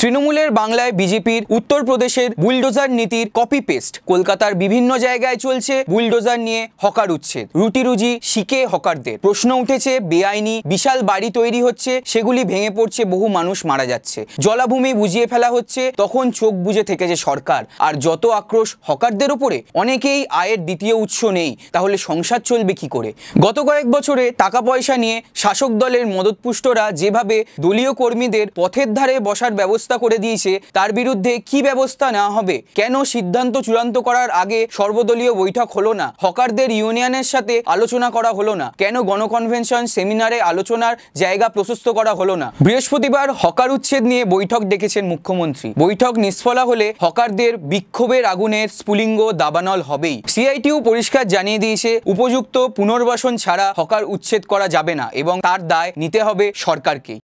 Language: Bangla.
তৃণমূলের বাংলায় বিজেপির উত্তরপ্রদেশের বুলডোজার নীতির কপি পেস্ট। কলকাতার বিভিন্ন জায়গায় চলছে বুলডোজার নিয়ে হকার উচ্ছেদ, রুটি রুজি শিখে হকারদের। প্রশ্ন উঠেছে, বেআইনি বিশাল বাড়ি তৈরি হচ্ছে, সেগুলি ভেঙে পড়ছে, বহু মানুষ মারা যাচ্ছে, জলাভূমি বুঝিয়ে ফেলা হচ্ছে, তখন চোখ বুজে থেকেছে সরকার। আর যত আক্রোশ হকারদের উপরে, অনেকেই আয়ের দ্বিতীয় উৎস নেই, তাহলে সংসার চলবে কি করে? গত কয়েক বছরে টাকা পয়সা নিয়ে শাসক দলের মদতপুষ্টরা যেভাবে দলীয় কর্মীদের পথের ধারে বসার ব্যবস্থা করে দিয়েছে, তার বিরুদ্ধে কি ব্যবস্থা নেওয়া হবে? কেন সিদ্ধান্ত চূড়ান্ত করার আগে সর্বদলীয় বৈঠক হলো না? হকারদের ইউনিয়নের সাথে আলোচনা করা হলো না? কেন গণকনভেনশন সেমিনারে আলোচনার জায়গা প্রশস্ত করা হলো না? বৃহস্পতিবার হকার উচ্ছেদ নিয়ে বৈঠক ডেকেছেন মুখ্যমন্ত্রী। বৈঠক নিষ্ফলা হলে হকারদের বিক্ষোভের আগুনের স্ফুলিঙ্গ দাবানল হবেই। সিআইটিইউ পরিষ্কার জানিয়ে দিয়েছে, উপযুক্ত পুনর্বাসন ছাড়া হকার উচ্ছেদ করা যাবে না এবং তার দায় নিতে হবে সরকারকেই।